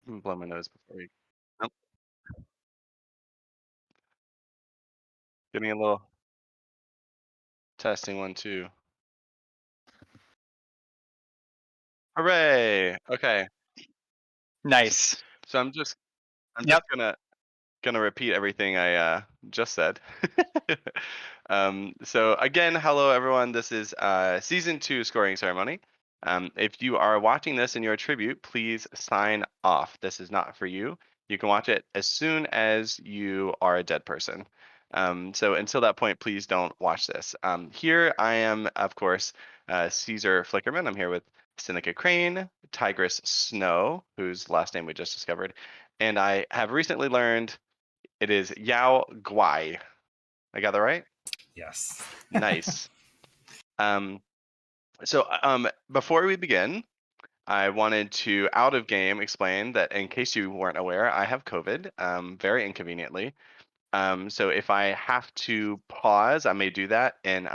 Blow my nose before we. Nope. Give me a little testing one too. Hooray! Okay, Nice. so I'm just Yep. gonna repeat everything I just said. So again, hello everyone. This is season 2 scoring ceremony. If you are watching this and you're a tribute, please sign off. This is not for you. You can watch it as soon as you are a dead person. So until that point, please don't watch this. Here I am, of course, Caesar Flickerman. I'm here with Seneca Crane, Tigress Snow, whose last name we just discovered, and I have recently learned it is Yao Guai. I got that right? Yes. Nice. Um, so before we begin, I wanted to out of game explain that in case you weren't aware, I have COVID, very inconveniently. So if I have to pause, I may do that and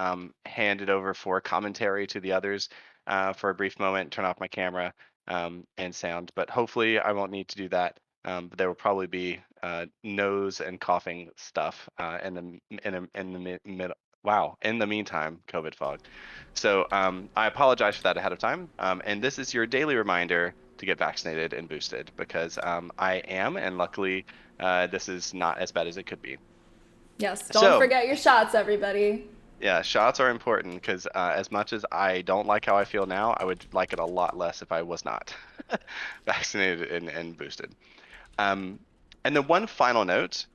hand it over for commentary to the others for a brief moment, turn off my camera and sound. But hopefully I won't need to do that. But there will probably be nose and coughing stuff in the meantime, COVID fog. So I apologize for that ahead of time. And this is your daily reminder to get vaccinated and boosted because I am, and luckily this is not as bad as it could be. Yes, don't So, forget your shots, everybody. yeah, shots are important because as much as I don't like how I feel now, I would like it a lot less if I was not vaccinated and boosted. Um, and then one final note,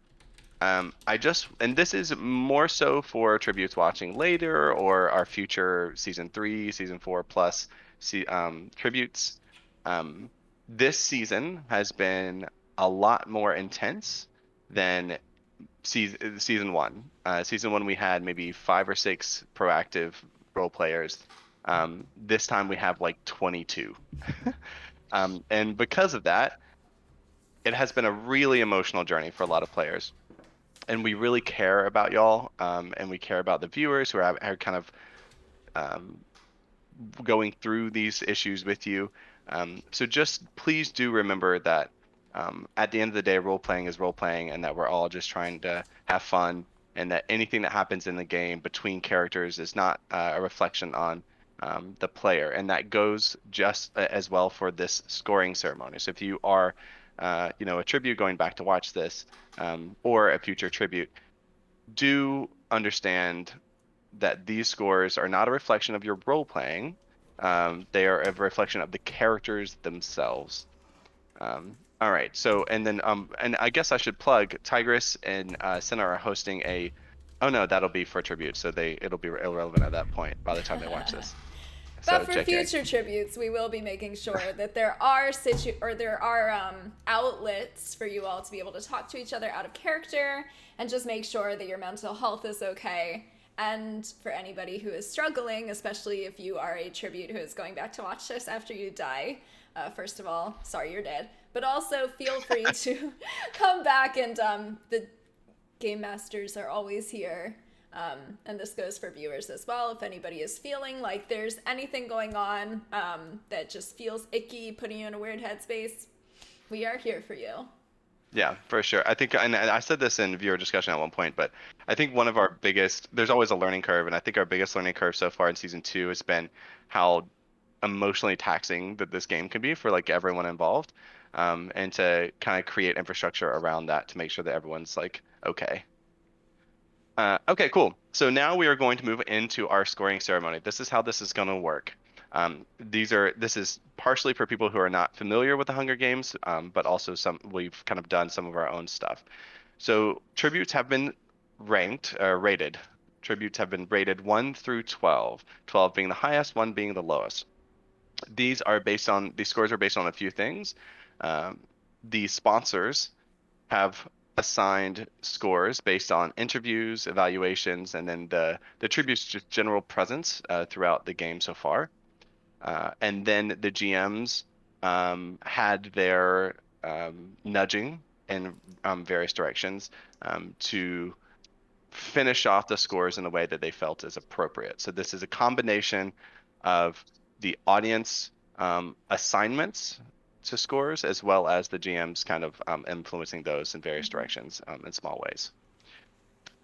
and this is more so for tributes watching later or our future season 3, season 4 plus tributes. Um, this season has been a lot more intense than season one. Season one, we had maybe 5 or 6 proactive role players. This time we have like 22. And because of that, it has been a really emotional journey for a lot of players. And we really care about y'all, and we care about the viewers who are kind of um, going through these issues with you. So just please do remember that at the end of the day, role playing is role playing, and that we're all just trying to have fun, and that anything that happens in the game between characters is not a reflection on the player, and that goes just as well for this scoring ceremony. So if you are, a tribute going back to watch this, or a future tribute, do understand that these scores are not a reflection of your role playing. They are a reflection of the characters themselves. All right. So, and I guess I should plug Tigress and Senna are hosting a. Oh no, that'll be for tribute, so it'll be irrelevant at that point by the time they watch this. But So, for JK. future tributes, we will be making sure that there are outlets for you all to be able to talk to each other out of character and just make sure that your mental health is okay. And for anybody who is struggling, especially if you are a tribute who is going back to watch this after you die, first of all, sorry you're dead. But also feel free to come back, and the game masters are always here. And this goes for viewers as well. If anybody is feeling like there's anything going on that just feels icky, putting you in a weird headspace, we are here for you. Yeah, for sure. I think, and I said this in viewer discussion at one point, but I think one of our biggest, there's always a learning curve, and I think our biggest learning curve so far in season 2 has been how emotionally taxing that this game can be for like everyone involved, and to kind of create infrastructure around that to make sure that everyone's like okay. Okay, cool. So now we are going to move into our scoring ceremony. This is how this is going to work. This is partially for people who are not familiar with the Hunger Games, but also we've kind of done some of our own stuff. So tributes have been rated. Tributes have been rated 1 through 12, 12 being the highest, 1 being the lowest. These scores are based on a few things. The sponsors have assigned scores based on interviews, evaluations, and then the tribute's just general presence throughout the game so far. And then the GMs had their nudging in various directions to finish off the scores in a way that they felt is appropriate. So this is a combination of the audience assignments to scores, as well as the GMs kind of influencing those in various directions in small ways.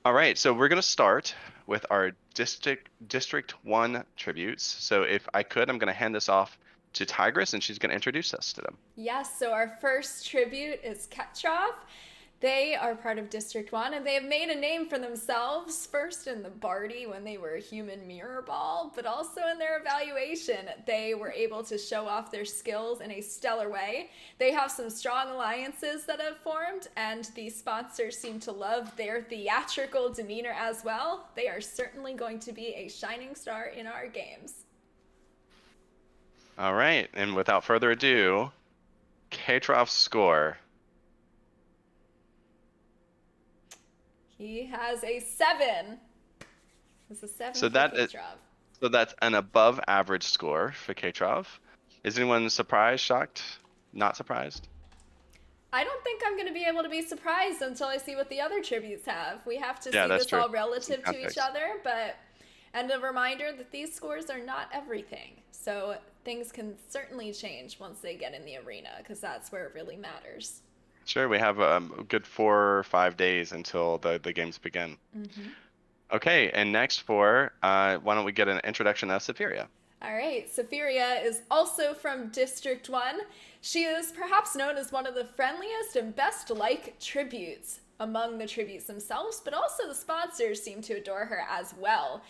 All right, so we're going to start with our District 1 tributes. So if I could, I'm going to hand this off to Tigress, and she's going to introduce us to them. Yes, so our first tribute is Ketrov. They are part of District 1, and they have made a name for themselves, first in the Barty when they were a human mirror ball, but also in their evaluation. They were able to show off their skills in a stellar way. They have some strong alliances that have formed, and the sponsors seem to love their theatrical demeanor as well. They are certainly going to be a shining star in our games. All right, and without further ado, Katrov's score. He has a 7. It's a 7 So for Ketrov. So that's an above average score for Katrov. Is anyone surprised, shocked, not surprised? I don't think I'm going to be able to be surprised until I see what the other tributes have. We have to see that's this true. all relative Some to each context. other, and a reminder that these scores are not everything. So things can certainly change once they get in the arena, because that's where it really matters. Sure, we have a good 4 or 5 days until the games begin. Mm-hmm. Okay, and next why don't we get an introduction of Safiria? All right, Safiria is also from District 1. She is perhaps known as one of the friendliest and best liked tributes among the tributes themselves, but also the sponsors seem to adore her as well.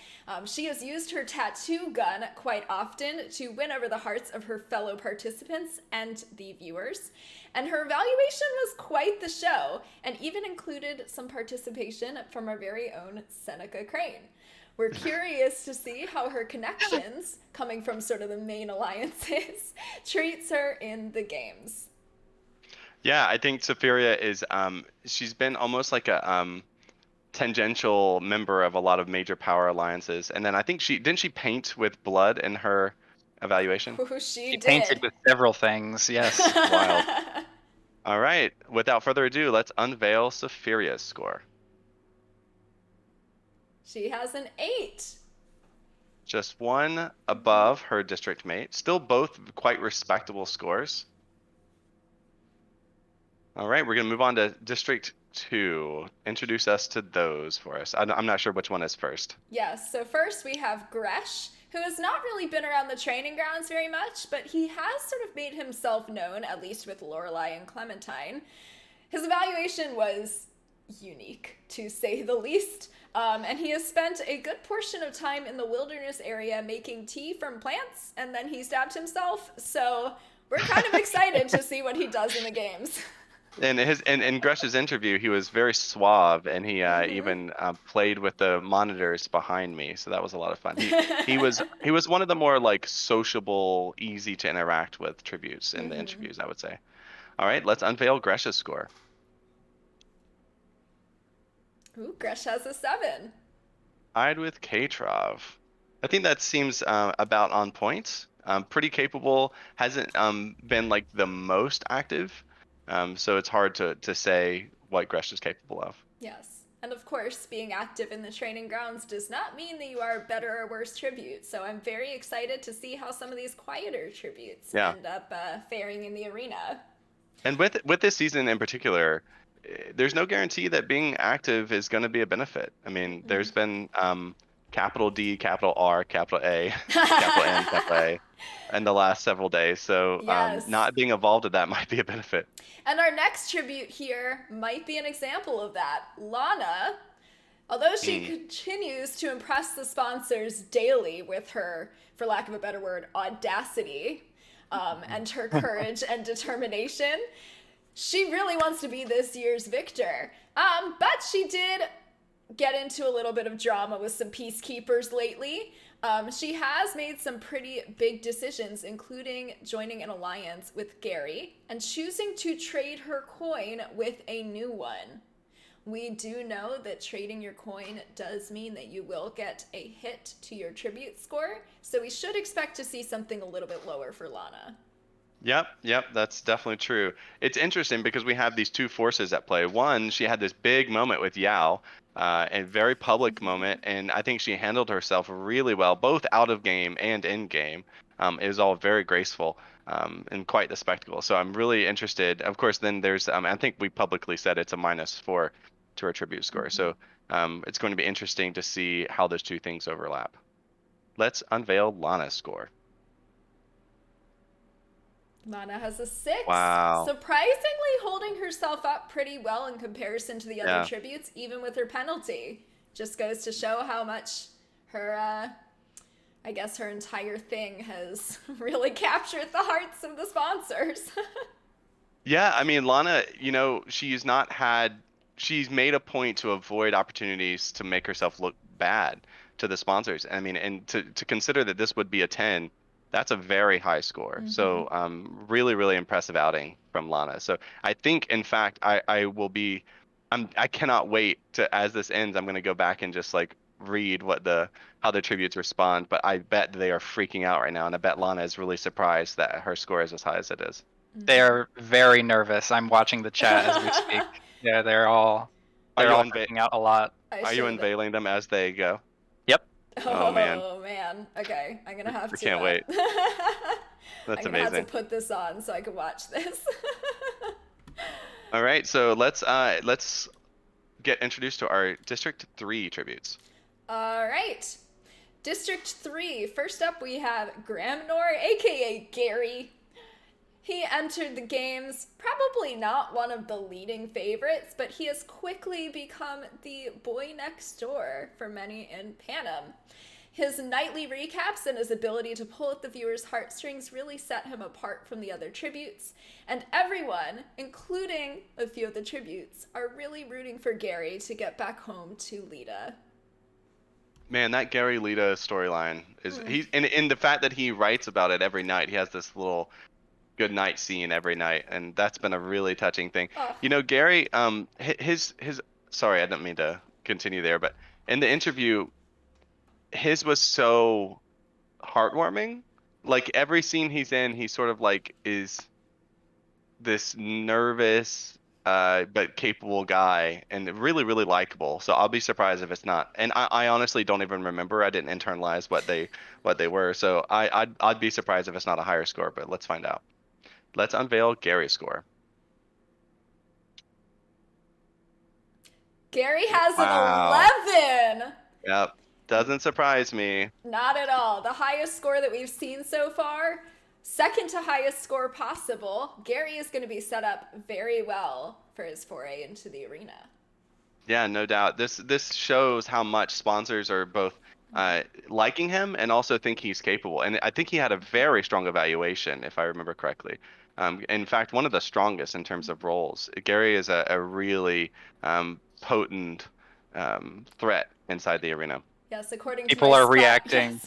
She has used her tattoo gun quite often to win over the hearts of her fellow participants and the viewers. And her evaluation was quite the show, and even included some participation from our very own Seneca Crane. We're curious to see how her connections, coming from sort of the main alliances, treats her in the games. Yeah, I think Safiria is she's been almost like a tangential member of a lot of major power alliances. And then I think she paint with blood in her evaluation? Ooh, she did. Painted with several things, yes. Wild. All right, without further ado, let's unveil Safiria's score. She has an 8. Just one above her district mate. Still both quite respectable scores. All right, we're going to move on to District 2. Introduce us to those for us. I'm not sure which one is first. Yes, so first we have Gresh, who has not really been around the training grounds very much, but he has sort of made himself known, at least with Lorelai and Clementine. His evaluation was unique, to say the least, and he has spent a good portion of time in the wilderness area making tea from plants, and then he stabbed himself, so we're kind of excited to see what he does in the games. In Gresh's interview, he was very suave, and he even played with the monitors behind me, so that was a lot of fun. He was one of the more like sociable, easy to interact with tributes in the interviews, I would say. All right, let's unveil Gresh's score. Ooh, Gresh has a 7. Tied with Katrov. I think that seems about on point. Pretty capable. Hasn't been like the most active. So it's hard to say what Gresh is capable of. Yes. And of course, being active in the training grounds does not mean that you are a better or worse tribute. So I'm very excited to see how some of these quieter tributes end up faring in the arena. And with this season in particular, there's no guarantee that being active is going to be a benefit. I mean, there's been capital D, capital R, capital A, capital N, capital A in the last several days. So yes. Not being involved in that might be a benefit. And our next tribute here might be an example of that. Lana, although she continues to impress the sponsors daily with her, for lack of a better word, audacity, and her courage and determination, she really wants to be this year's victor. But she did get into a little bit of drama with some peacekeepers lately. She has made some pretty big decisions, including joining an alliance with Gary and choosing to trade her coin with a new one. We do know that trading your coin does mean that you will get a hit to your tribute score, so we should expect to see something a little bit lower for Lana. Yep, that's definitely true. It's interesting because we have these two forces at play. One, she had this big moment with Yao, and very public moment, and I think she handled herself really well, both out of game and in game. It was all very graceful and quite the spectacle. So I'm really interested. Of course, then there's I think we publicly said it's a -4 to her tribute score. So it's going to be interesting to see how those two things overlap. Let's unveil Lana's score. Lana has a 6. Wow. Surprisingly holding herself up pretty well in comparison to the other Yeah. tributes, even with her penalty. Just goes to show how much her, I guess her entire thing has really captured the hearts of the sponsors. Yeah, I mean, Lana, she's made a point to avoid opportunities to make herself look bad to the sponsors. I mean, and to consider that this would be a 10, that's a very high score. So, really, really impressive outing from Lana. So I think, in fact, I will be, I cannot wait to, as this ends, I'm going to go back and just like read how the tributes respond. But I bet they are freaking out right now, and I bet Lana is really surprised that her score is as high as it is. They are very nervous. I'm watching the chat as we speak. Yeah, they're all freaking out a lot. Are you unveiling them as they go? Yep. Oh, man. Okay, I'm gonna have I to. can't wait. That's I'm gonna have amazing. to put this on so I can watch this. All right, so let's get introduced to our District 3 tributes. All right, District 3. First up, we have Gramnor, aka Gary. He entered the games, probably not one of the leading favorites, but he has quickly become the boy next door for many in Panem. His nightly recaps and his ability to pull at the viewer's heartstrings really set him apart from the other tributes, and everyone, including a few of the tributes, are really rooting for Gary to get back home to Lita. Man, that Gary Lita storyline is and the fact that he writes about it every night. He has this little good night scene every night, and that's been a really touching thing. Gary, his sorry, I didn't mean to continue there, but in the interview, his was so heartwarming. Like every scene he's in, he sort of like is this nervous but capable guy, and really, really likable. So I'll be surprised if it's not. And I honestly don't even remember. I didn't internalize what they were. So I'd be surprised if it's not a higher score, but let's find out. Let's unveil Gary's score. Gary has an 11! Yep. Doesn't surprise me. Not at all. The highest score that we've seen so far, second to highest score possible. Gary is going to be set up very well for his foray into the arena. Yeah, no doubt. This shows how much sponsors are both liking him and also think he's capable. And I think he had a very strong evaluation, if I remember correctly. In fact, one of the strongest in terms of roles. Gary is a really potent threat inside the arena. Yes, according to people my are reacting.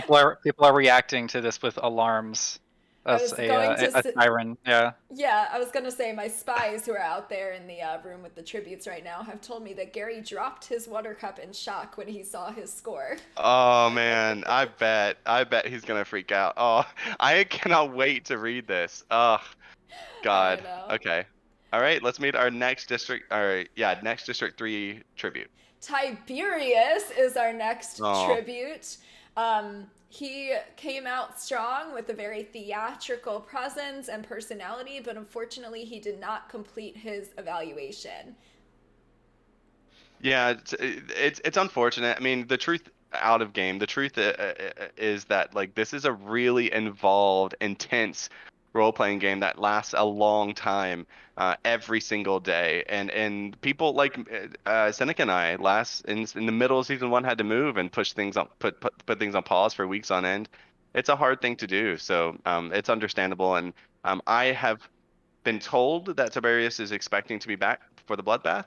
Yes. people are reacting to this with alarms. As a siren. Yeah. Yeah, I was gonna say my spies who are out there in the room with the tributes right now have told me that Gary dropped his water cup in shock when he saw his score. Oh man, I bet he's gonna freak out. Oh, I cannot wait to read this. Oh, God. Okay. All right, let's meet our next district. Next District 3 tribute. Tiberius is our next tribute. He came out strong with a very theatrical presence and personality, but unfortunately he did not complete his evaluation. Yeah, it's unfortunate. I mean, the truth out of game, the truth is that like this is a really involved, intense role-playing game that lasts a long time, every single day, and people like Seneca and I in the middle of season 1 had to move and push things on put things on pause for weeks on end. It's a hard thing to do, so it's understandable, and I have been told that Tiberius is expecting to be back for the bloodbath,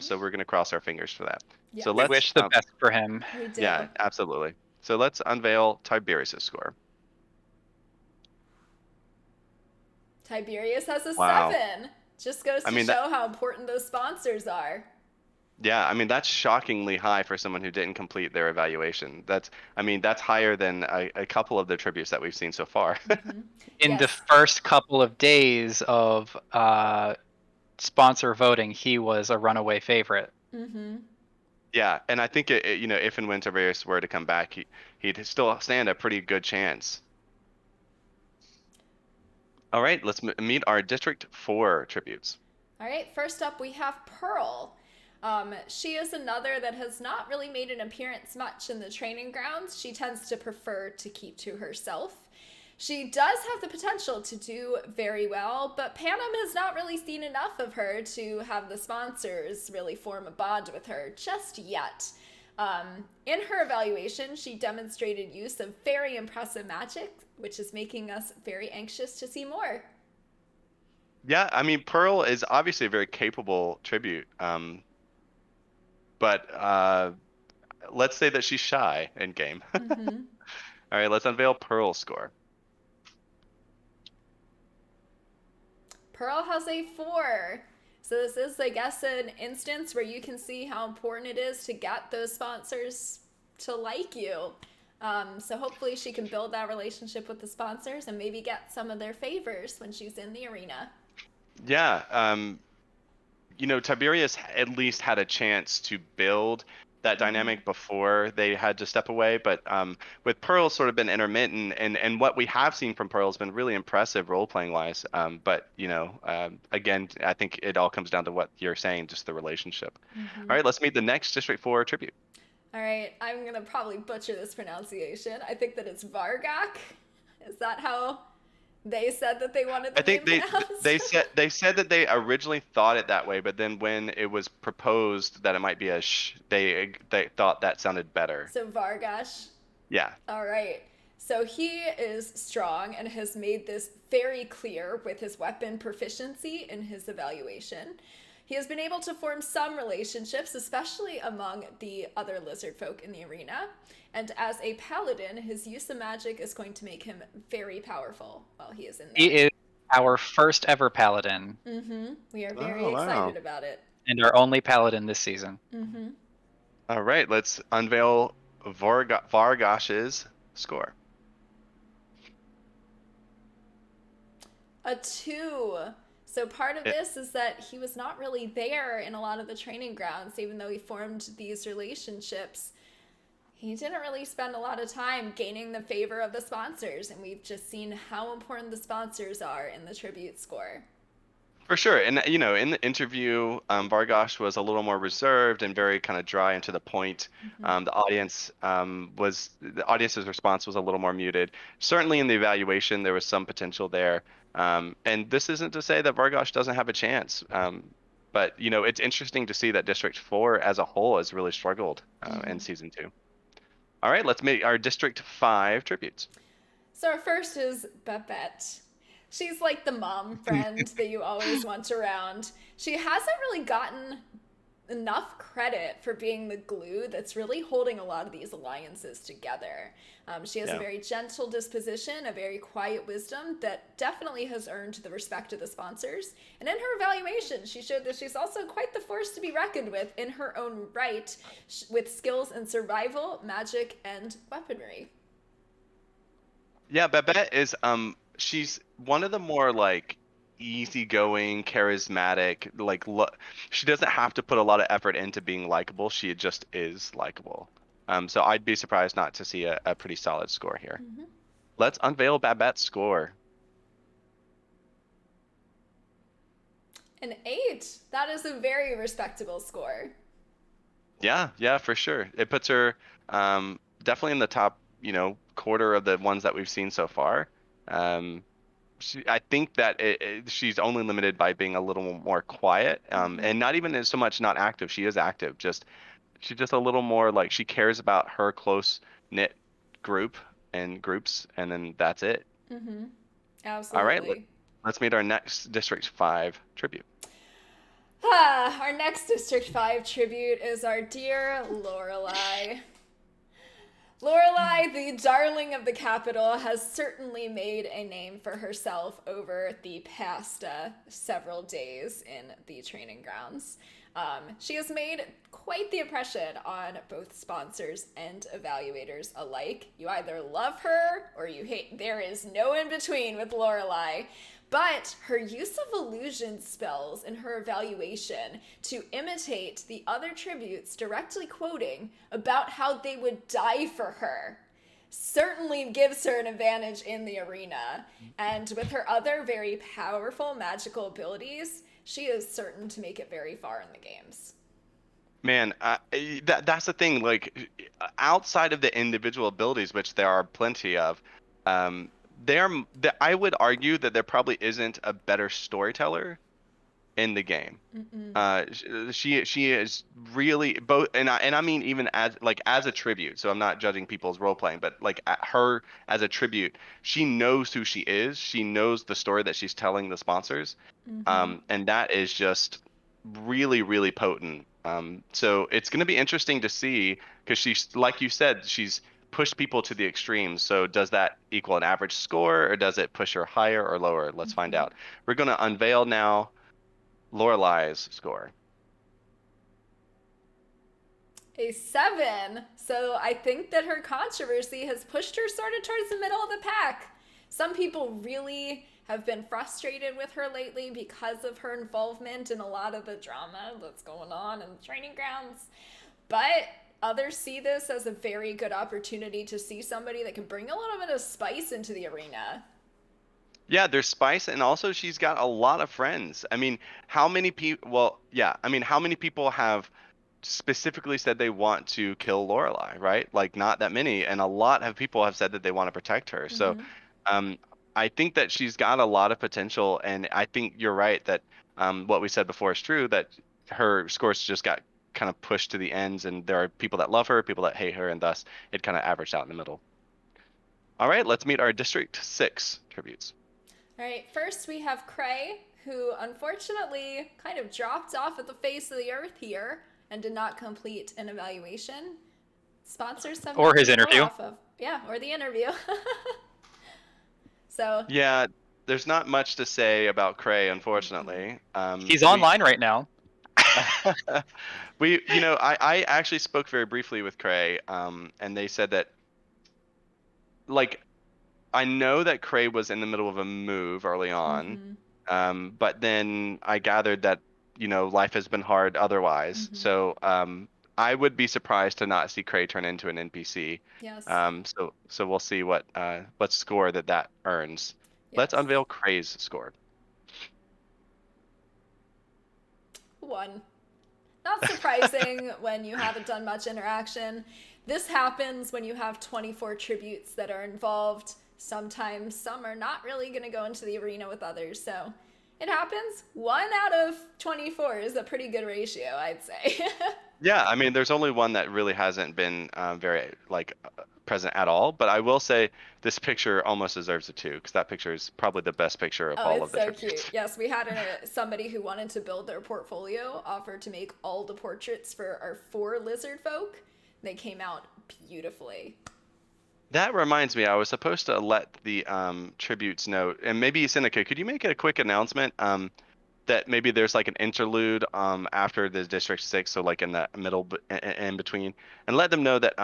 so we're gonna cross our fingers for that. Yes. So We let's wish the best for him. We do. Yeah, absolutely. So let's unveil Tiberius' score. Tiberius has a Wow. 7. Just goes to show how important those sponsors are. Yeah, I mean that's shockingly high for someone who didn't complete their evaluation. That's higher than a couple of the tributes that we've seen so far. In the first couple of days of sponsor voting, he was a runaway favorite. Yeah, and I think if and when Tiberius were to come back, he'd still stand a pretty good chance. All right, let's meet our District 4 tributes. All right, first up we have Pearl. She is another that has not really made an appearance much in the training grounds. She tends to prefer to keep to herself. She does have the potential to do very well, but Panem has not really seen enough of her to have the sponsors really form a bond with her just yet. In her evaluation, she demonstrated use of very impressive magic, which is making us very anxious to see more. Yeah, I mean, Pearl is obviously a very capable tribute, but let's say that she's shy in game. Mm-hmm. All right, let's unveil Pearl's score. Pearl has a 4. So this is, I guess, an instance where you can see how important it is to get those sponsors to like you. So hopefully she can build that relationship with the sponsors and maybe get some of their favors when she's in the arena. Yeah, Tiberius at least had a chance to build that dynamic before they had to step away. But with Pearl sort of been intermittent, and what we have seen from Pearl has been really impressive role playing wise. But again, I think it all comes down to what you're saying, just the relationship. All right, let's meet the next District 4 tribute. All right, I'm gonna probably butcher this pronunciation. I think that it's Vargak. Is that how they said that they wanted the I think name pronounced? they said that they originally thought it that way, but then when it was proposed that it might be a they thought that sounded better. So Vargash. Yeah. All right. So he is strong and has made this very clear with his weapon proficiency in his evaluation. He has been able to form some relationships, especially among the other lizard folk in the arena. And as a paladin, his use of magic is going to make him very powerful while he is in there. He is our first ever paladin. Mm-hmm. We are very Oh, wow. excited about it. And our only paladin this season. Mm-hmm. All right, let's unveil Vargash's score. A 2. So part of this is that he was not really there in a lot of the training grounds, even though he formed these relationships. He didn't really spend a lot of time gaining the favor of the sponsors, and we've just seen how important the sponsors are in the tribute score. For sure. And, in the interview, Vargash was a little more reserved and very kind of dry and to the point. The audience's response was a little more muted. Certainly in the evaluation, there was some potential there. And this isn't to say that Vargash doesn't have a chance. But, it's interesting to see that District 4 as a whole has really struggled in Season 2. All right, let's make our District 5 tributes. So our first is Babette. She's like the mom friend that you always want around. She hasn't really gotten enough credit for being the glue that's really holding a lot of these alliances together. She has a very gentle disposition, a very quiet wisdom that definitely has earned the respect of the sponsors. And in her evaluation, she showed that she's also quite the force to be reckoned with in her own right, with skills in survival, magic, and weaponry. Yeah, Babette is she's one of the more like easygoing, charismatic, she doesn't have to put a lot of effort into being likable. She just is likable. So I'd be surprised not to see a pretty solid score here. Let's unveil Babette's score. An 8. That is a very respectable score. Yeah, for sure. It puts her definitely in the top, quarter of the ones that we've seen so far. I think that she's only limited by being a little more quiet, and not even so much not active. She is active. She's just a little more like she cares about her close knit group and groups, and then that's it. Absolutely. All right, let's meet our next District 5 tribute. Our next District 5 tribute is our dear Lorelei. Lorelei, the darling of the capital, has certainly made a name for herself over the past several days in the training grounds. She has made quite the impression on both sponsors and evaluators alike. You either love her or you hate. There is no in between with Lorelei. But her use of illusion spells in her evaluation to imitate the other tributes directly quoting about how they would die for her certainly gives her an advantage in the arena. And with her other very powerful magical abilities, she is certain to make it very far in the games. Man, that's the thing. Like, outside of the individual abilities, which there are plenty of, there, I would argue that there probably isn't a better storyteller in the game. She is really both, and I mean even as a tribute. So I'm not judging people's role playing, but like her as a tribute, she knows who she is. She knows the story that she's telling the sponsors, and that is just really really potent. So it's going to be interesting to see because she's like you said, she's pushed people to the extremes. So does that equal an average score, or does it push her higher or lower? Let's find out. We're going to unveil now Lorelai's score. A 7. So I think that her controversy has pushed her sort of towards the middle of the pack. Some people really have been frustrated with her lately because of her involvement in a lot of the drama that's going on in the training grounds. But others see this as a very good opportunity to see somebody that can bring a little bit of spice into the arena. Yeah, there's spice, and also she's got a lot of friends. I mean, how many people? Well, yeah, I mean, how many people have specifically said they want to kill Lorelai, right? Like, not that many, and a lot of people have said that they want to protect her. So, um, I think that she's got a lot of potential, and I think you're right that what we said before is true, that her scores just got kind of pushed to the ends, and there are people that love her, people that hate her, and thus it kind of averaged out in the middle. All right, let's meet our District 6 tributes. All right, first we have Cray, who unfortunately kind of dropped off at the face of the earth here and did not complete an evaluation. Sponsors have Or his nothing to go interview. off of. Yeah, or the interview. So Yeah, there's not much to say about Cray, unfortunately. He's online right now. I actually spoke very briefly with Cray, and they said that, like, I know that Cray was in the middle of a move early on, but then I gathered that, life has been hard otherwise. So, I would be surprised to not see Cray turn into an NPC. yes. So we'll see what score that earns. Let's Yes. unveil Cray's score. 1. Not surprising when you haven't done much interaction. This happens when you have 24 tributes that are involved. Sometimes some are not really going to go into the arena with others, so it happens. 1 out of 24 is a pretty good ratio, I'd say. Yeah, I mean, there's only one that really hasn't been very present at all. But I will say this picture almost deserves a 2 because that picture is probably the best picture of all it's of the so tributes. cute. Yes, we had somebody who wanted to build their portfolio offer to make all the portraits for our 4 lizard folk. They came out beautifully. That reminds me, I was supposed to let the tributes know, and maybe Seneca, could you make a quick announcement that maybe there's like an interlude after the District 6, so like in the middle in between, and let them know that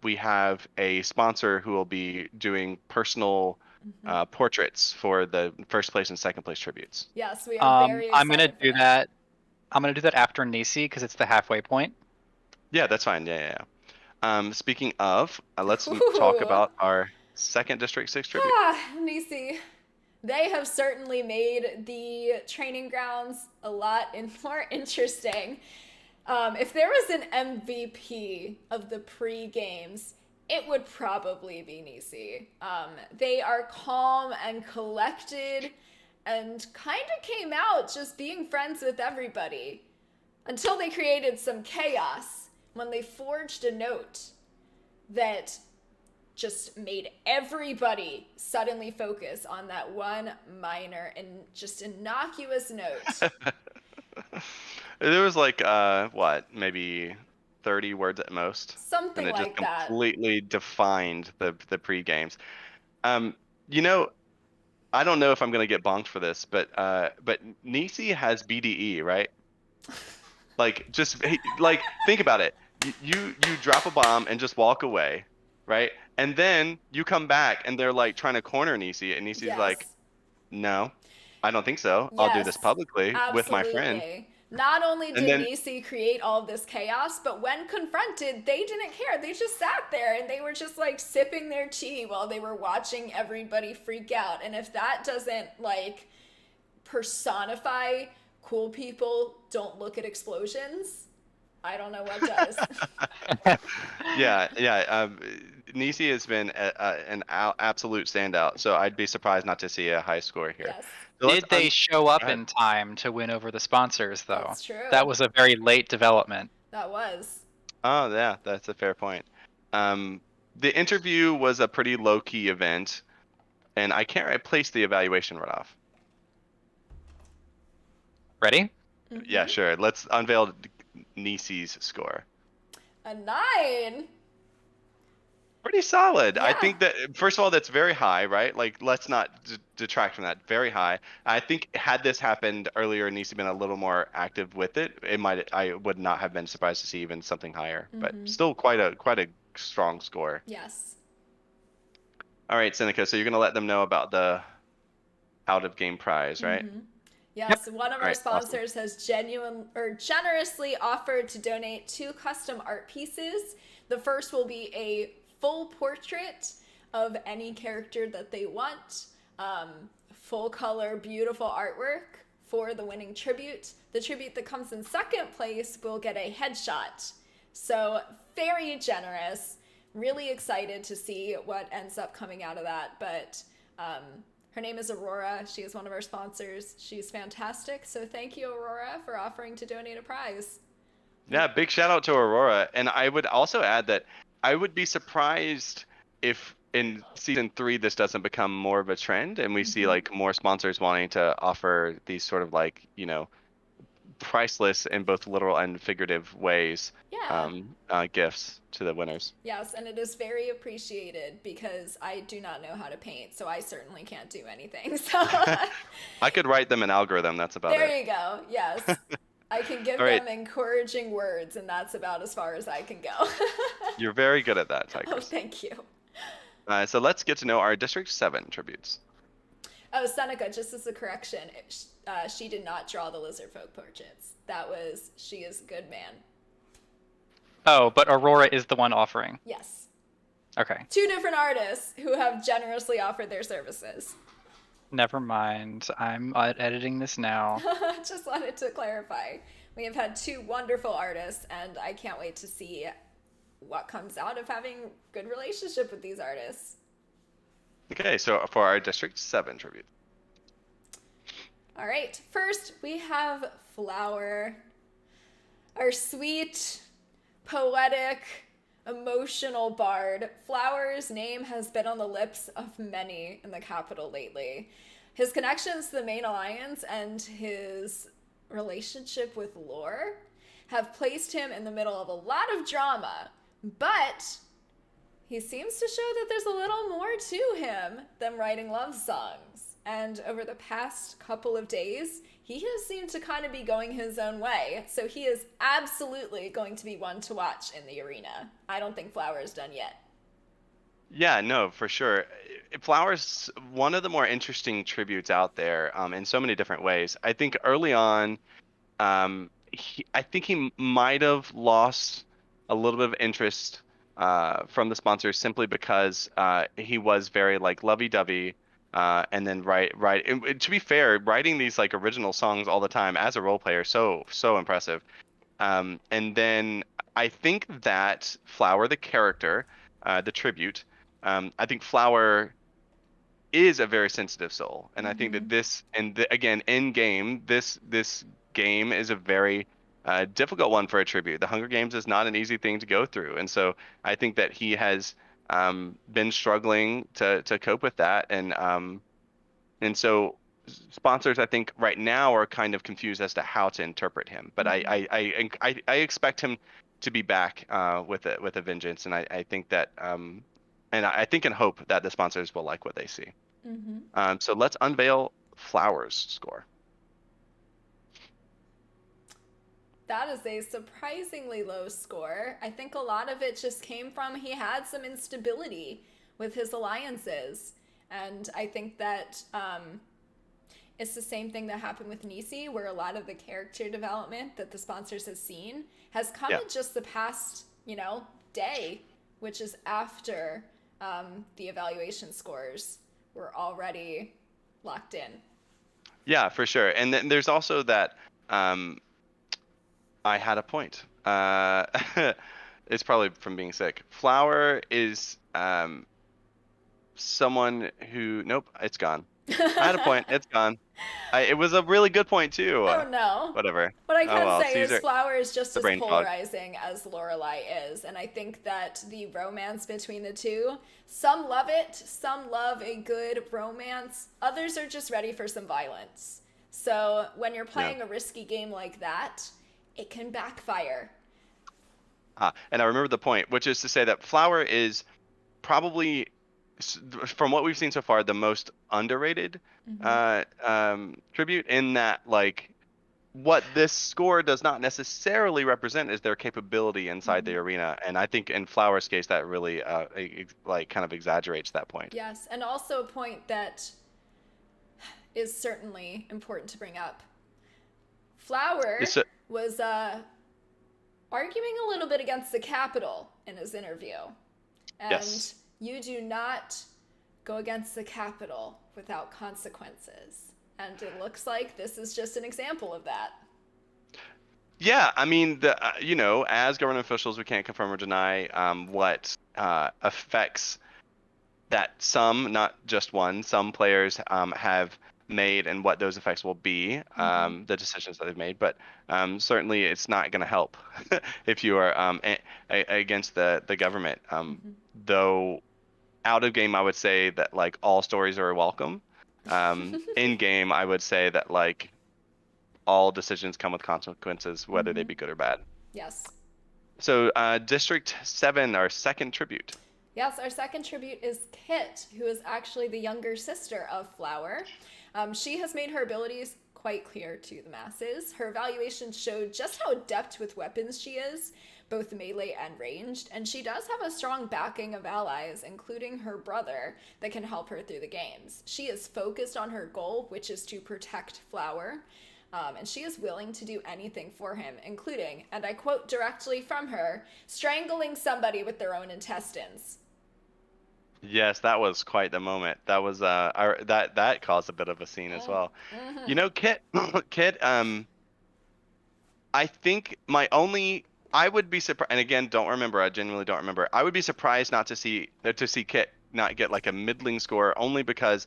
we have a sponsor who will be doing personal portraits for the first place and second place tributes. Yes, we are very excited I'm gonna for do that. that. I'm gonna do that after Nisi because it's the halfway point. Yeah, that's fine. Yeah. Speaking of, let's talk Ooh. about our second District 6 tribute. Let me see. They have certainly made the training grounds a lot more interesting. If there was an MVP of the pre-games, it would probably be Nisi. They are calm and collected and kind of came out just being friends with everybody until they created some chaos when they forged a note that just made everybody suddenly focus on that one minor and just innocuous note. There was like maybe 30 words at most, Something and it just like that. completely defined the pre-games. You know, I don't know if I'm gonna get bonked for this, but Nisi has BDE, right? Like, just like think about it. You drop a bomb and just walk away, right? And then you come back and they're like trying to corner Nisi, and Nisi's like, Yes. no. I don't think so. I'll do this Yes, publicly with my friend. absolutely. Not only And did then Nisi create all of this chaos, but when confronted, they didn't care. They just sat there and they were just like sipping their tea while they were watching everybody freak out. And if that doesn't like personify cool people don't look at explosions, I don't know what does. yeah. Nisi has been absolute standout, so I'd be surprised not to see a high score here. Yes, So Did they show go up ahead. in time to win over the sponsors, though? that's true. That was a very late development. That was. Oh, yeah, that's a fair point. Um, the interview was a pretty low key event, and I placed the evaluation right off. Ready? Yeah, sure. Let's unveil Nisi's score. A 9. Pretty solid. I Yeah. think that first of all, that's very high, right? Like, let's not detract from that. Very high. I think had this happened earlier and Nisi been a little more active with it, I would not have been surprised to see even something higher. But still quite a strong score. Yes. All right, Seneca. So you're gonna let them know about the out of game prize, right? Yes, one of All our right, awesome. sponsors has generously offered to donate 2 custom art pieces. The first will be a full portrait of any character that they want, full color, beautiful artwork for the winning tribute. The tribute that comes in second place will get a headshot. So very generous. Really excited to see what ends up coming out of that, but her name is Aurora. She is one of our sponsors. She's fantastic. So thank you, Aurora, for offering to donate a prize. Yeah, big shout out to Aurora. And I would also add that I would be surprised if in season 3 this doesn't become more of a trend and we see like more sponsors wanting to offer these sort of like, priceless in both literal and figurative ways gifts to the winners. Yes, and it is very appreciated because I do not know how to paint, so I certainly can't do anything. So I could write them an algorithm. That's about there it. you go. Yes. I can give All right. them encouraging words, and that's about as far as I can go. You're very good at that, Oh, Tigers. thank you. So let's get to know our District 7 tributes. Oh, Seneca, just as a correction, she did not draw the lizard folk portraits. She is a good man. Oh, but Aurora is the one offering. Yes. Okay. 2 different artists who have generously offered their services. Never mind. I'm editing this now. Just wanted to clarify. We have had 2 wonderful artists, and I can't wait to see what comes out of having good relationship with these artists. Okay, so for our District 7 tribute. All right, first we have Flower, our sweet, poetic, emotional bard. Flower's name has been on the lips of many in the capital lately. His connections to the main alliance and his relationship with Lore have placed him in the middle of a lot of drama, but he seems to show that there's a little more to him than writing love songs. And over the past couple of days, he has seemed to kind of be going his own way. So he is absolutely going to be one to watch in the arena. I don't think Flower is done yet. Yeah, no, for sure. Flower's one of the more interesting tributes out there in so many different ways. I think early on, I think he might have lost a little bit of interest from the sponsors simply because he was very like lovey-dovey. And then and to be fair, writing these like original songs all the time as a role player, so impressive. And then I think that Flower, the character, the tribute, I think Flower is a very sensitive soul, and I think that again in game, this game is a very difficult one for a tribute. The Hunger Games is not an easy thing to go through, and so I think that he has been struggling to cope with that, and so sponsors I think right now are kind of confused as to how to interpret him. But I expect him to be back with a vengeance, and I think that and I think and hope that the sponsors will like what they see. So let's unveil Flower's score. That is a surprisingly low score. I think a lot of it just came from he had some instability with his alliances. And I think that it's the same thing that happened with Nisi, where a lot of the character development that the sponsors have seen has come Yeah. in just the past, day, which is after the evaluation scores were already locked in. Yeah, for sure. And then there's also that um, I had a point. It's probably from being sick. Flower is someone who, nope, it's gone. I had a point. It's gone. It was a really good point too. Oh no. Whatever. What I Oh can well, say is Caesar, Flower is just the as brain fog. polarizing as Lorelai is, and I think that the romance between the two, some love it, some love a good romance, others are just ready for some violence. So when you're Yeah. playing a risky game like that, it can backfire. And I remember the point, which is to say that Flower is probably, from what we've seen so far, the most underrated Mm-hmm. tribute in that, like, what this score does not necessarily represent is their capability inside Mm-hmm. the arena. And I think in Flower's case, that really, like, kind of exaggerates that point. Yes, and also a point that is certainly important to bring up. Flower It's a, was arguing a little bit against the Capitol in his interview. And yes. you do not go against the Capitol without consequences. And it looks like this is just an example of that. Yeah, I mean, as government officials, we can't confirm or deny what affects that some, not just one, some players have made and what those effects will be, Mm-hmm. the decisions that they've made. But certainly, it's not going to help if you are against the government. Mm-hmm. Though out of game, I would say that like all stories are welcome. In game, I would say that like all decisions come with consequences, whether they Mm-hmm. be good or bad. Yes. So, District 7, our second tribute. Yes, our second tribute is Kit, who is actually the younger sister of Flower. She has made her abilities quite clear to the masses. Her evaluation showed just how adept with weapons she is, both melee and ranged, and she does have a strong backing of allies, including her brother, that can help her through the games. She is focused on her goal, which is to protect Flower. And she is willing to do anything for him, including, and I quote directly from her, strangling somebody with their own intestines. Yes, that was quite the moment. That was that caused a bit of a scene as well. Mm-hmm. You know, Kit, Kit, I think I would be surprised, and again, don't remember. I genuinely don't remember. I would be surprised not to see Kit not get like a middling score, only because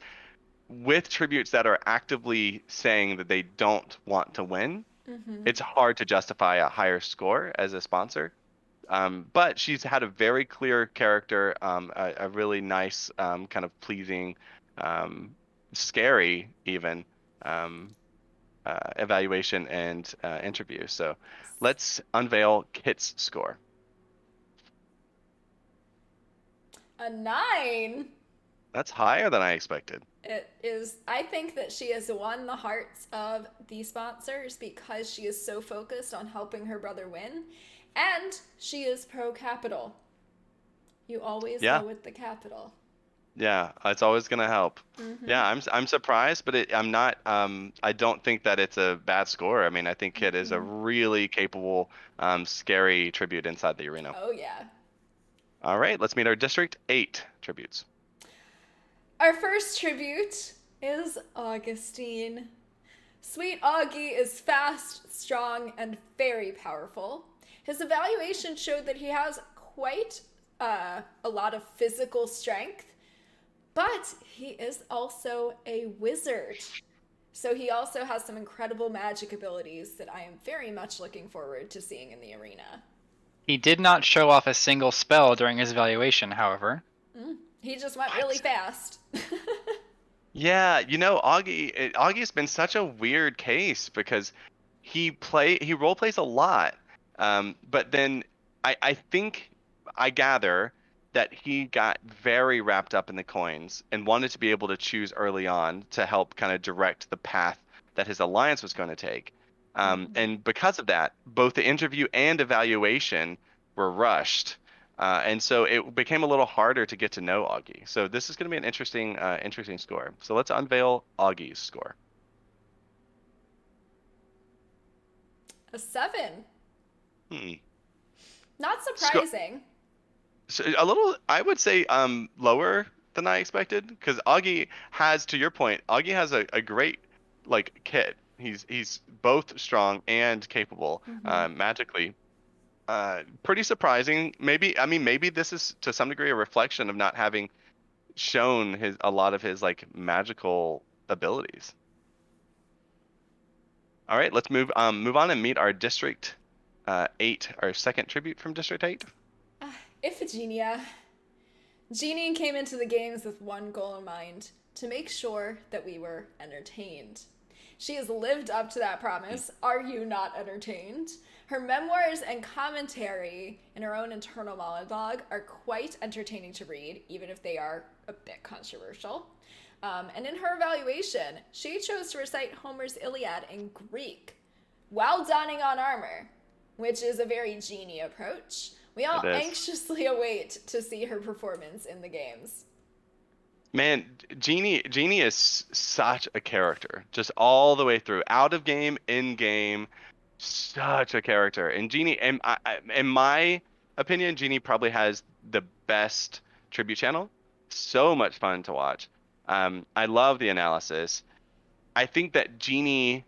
with tributes that are actively saying that they don't want to win, Mm-hmm. it's hard to justify a higher score as a sponsor. But she's had a very clear character, a really nice, kind of pleasing, um, scary even um, evaluation and interview. So let's unveil Kit's score. A 9. That's higher than I expected. It is, I think that she has won the hearts of the sponsors because she is so focused on helping her brother win. And she is pro capital. You always Yeah, go with the capital. yeah, it's always gonna help. Mm-hmm. Yeah, I'm surprised, but I'm not. I don't think that it's a bad score. I mean, I think Kit is a Mm-hmm. really capable, scary tribute inside the arena. Oh, yeah. All right, let's meet our District 8 tributes. Our first tribute is Augustine. Sweet Augie is fast, strong, and very powerful. His evaluation showed that he has quite a lot of physical strength, but he is also a wizard. So he also has some incredible magic abilities that I am very much looking forward to seeing in the arena. He did not show off a single spell during his evaluation, however. He just went really What? fast. Yeah, Augie's been such a weird case because he role plays a lot. But then I think I gather that he got very wrapped up in the coins and wanted to be able to choose early on to help kind of direct the path that his alliance was going to take. Mm-hmm. And because of that, both the interview and evaluation were rushed. And so it became a little harder to get to know Augie. So this is going to be an interesting score. So let's unveil Augie's score. A 7. Hmm. Not Sco- surprising. So a little, I would say, lower than I expected, because Augie has, to your point, Augie has a great like kit. He's both strong and capable, Mm-hmm. magically. Pretty surprising. Maybe, I mean, maybe this is to some degree a reflection of not having shown his a lot of his like magical abilities. All right, let's move on and meet our District 8, our second tribute from District 8. Iphigenia. Jeannie came into the games with one goal in mind: to make sure that we were entertained. She has lived up to that promise. Are you not entertained? Her memoirs and commentary in her own internal monologue are quite entertaining to read, even if they are a bit controversial. And in her evaluation, she chose to recite Homer's Iliad in Greek while donning on armor, which is a very Jeannie approach. We all It is. anxiously await to see her performance in the games. Man, Genie is such a character, just all the way through, out of game, in game, such a character. And Genie, in my opinion, Genie probably has the best tribute channel. So much fun to watch. I love the analysis. I think that Genie,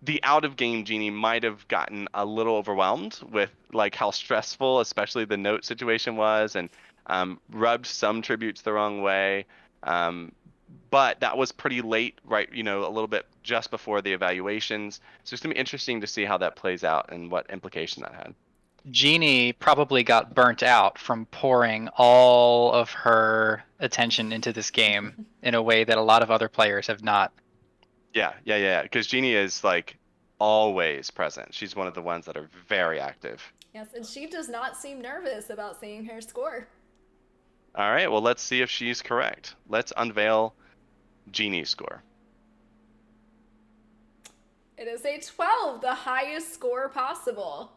the out of game Genie, might have gotten a little overwhelmed with like how stressful, especially the note situation was, and rubbed some tributes the wrong way. Um, but that was pretty late, right? You know, a little bit just before the evaluations. So it's gonna be interesting to see how that plays out and what implication that had. Jeannie probably got burnt out from pouring all of her attention into this game in a way that a lot of other players have not. Yeah. Because Genie is like always present. She's one of the ones that are very active. Yes, and she does not seem nervous about seeing her score. All right, well, let's see if she's correct. Let's unveil Genie's score. It is a 12, the highest score possible.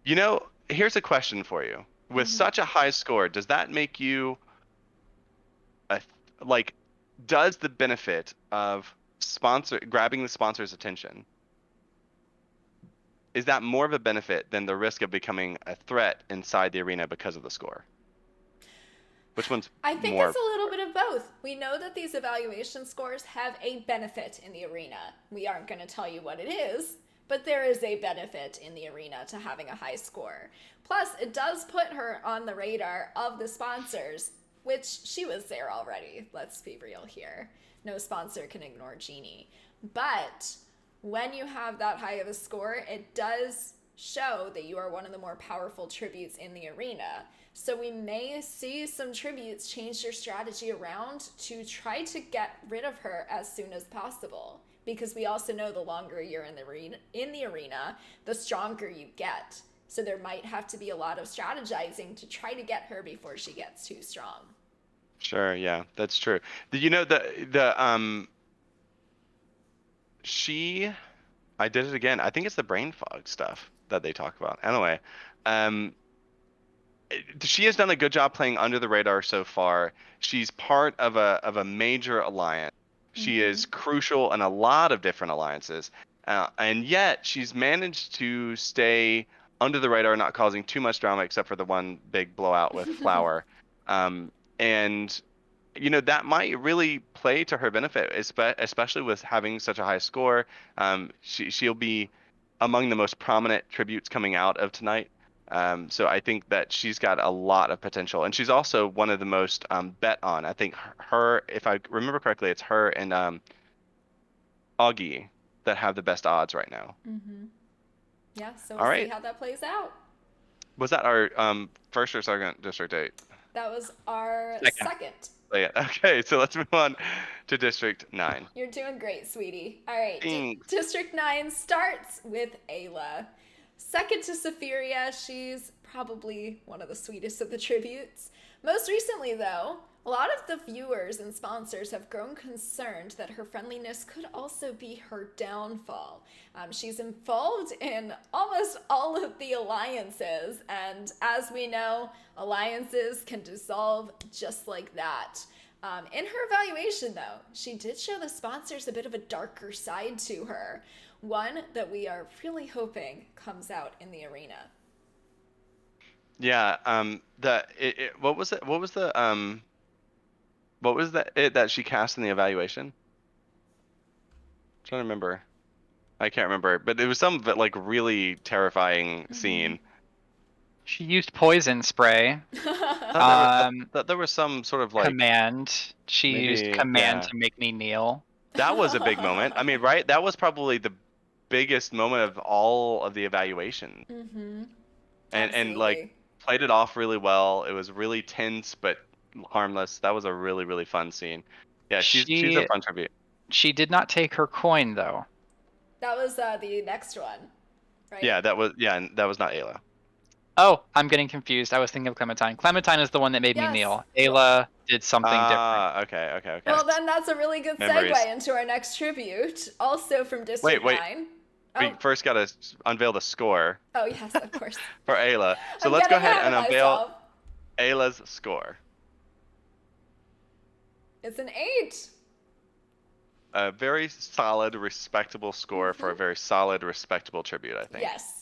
You know, here's a question for you. With such a high score, does that make you a like does the benefit of sponsor grabbing the sponsor's attention, is that more of a benefit than the risk of becoming a threat inside the arena because of the score? Which one's I think more? it's a little bit of both. We know that these evaluation scores have a benefit in the arena. We aren't going to tell you what it is, but there is a benefit in the arena to having a high score. Plus, it does put her on the radar of the sponsors, which she was there already. Let's be real here. No sponsor can ignore Genie. But when you have that high of a score, it does show that you are one of the more powerful tributes in the arena. So we may see some tributes change their strategy around to try to get rid of her as soon as possible. Because we also know the longer you're in the arena, the stronger you get. So there might have to be a lot of strategizing to try to get her before she gets too strong. Sure, yeah, that's true. You know, she I did it again. I think it's the brain fog stuff that they talk about. Anyway, um she has done a good job playing under the radar so far. She's part of a major alliance. She Mm-hmm. is crucial in a lot of different alliances, and yet she's managed to stay under the radar, not causing too much drama, except for the one big blowout with Flower. And you know that might really play to her benefit, especially with having such a high score. She'll be among the most prominent tributes coming out of tonight. So I think that she's got a lot of potential, and she's also one of the most bet on. I think her, if I remember correctly, it's her and Augie that have the best odds right now. Mm-hmm. Yeah, so All we'll see right, how that plays out. was that our first or second District 8? That was our Second. second. Oh, yeah. Okay, so let's move on to District 9. You're doing great, sweetie. All right, Thanks. District 9 starts with Ayla. Second to Safiria, she's probably one of the sweetest of the tributes. Most recently, though, a lot of the viewers and sponsors have grown concerned that her friendliness could also be her downfall. She's involved in almost all of the alliances, and as we know, alliances can dissolve just like that. In her evaluation, though, she did show the sponsors a bit of a darker side to her, one that we are really hoping comes out in the arena. Yeah. What was that it that she cast in the evaluation? I'm trying to remember. I can't remember, but it was some of it like really terrifying scene. She used poison spray. There was some sort of like Command. She used maybe command yeah. to make me kneel. That was a big moment. I mean, right? That was probably the biggest moment of all of the evaluation. And like Absolutely. played it off really well. It was really tense but harmless. That was a really really fun scene. Yeah, she's a She fun tribute. she did not take her coin though. That was the next one, right? And that was not Ayla. Oh, I'm getting confused. I was thinking of Clementine. Clementine is the one that made me Yes. kneel. Ayla did something different. Okay. Well, then that's a really good Memories. segue into our next tribute, also from District Wait. 9. We first got to unveil the score Oh, yes, of course. for Ayla. So I'm let's go getting ahead ahead and of unveil myself. Ayla's score. It's an 8. A very solid, respectable score for a very solid, respectable tribute, I think. Yes.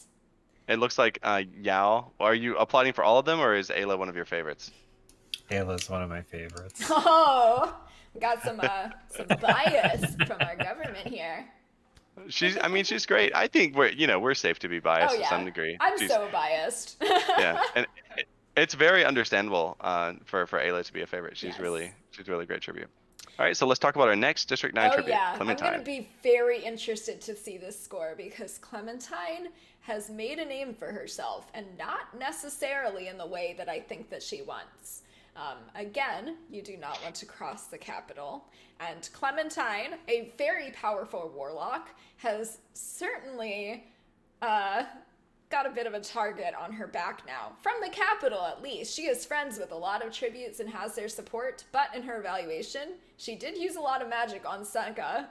It looks like Yao. Are you applauding for all of them, or is Ayla one of your favorites? Ayla's one of my favorites. Oh, we got some bias from our government here. She's great. I think we're safe to be biased Oh, to yeah. some degree. I'm so biased. Yeah, and it's very understandable for Ayla to be a favorite. She's Yes. really great tribute. All right, so let's talk about our next District 9 Oh, tribute, yeah. Clementine. I'm going to be very interested to see this score because Clementine has made a name for herself and not necessarily in the way that I think that she wants. Again, you do not want to cross the capital. And Clementine, a very powerful warlock, has certainly got a bit of a target on her back now. From the capital, at least. She is friends with a lot of tributes and has their support, but in her evaluation, she did use a lot of magic on Seneca,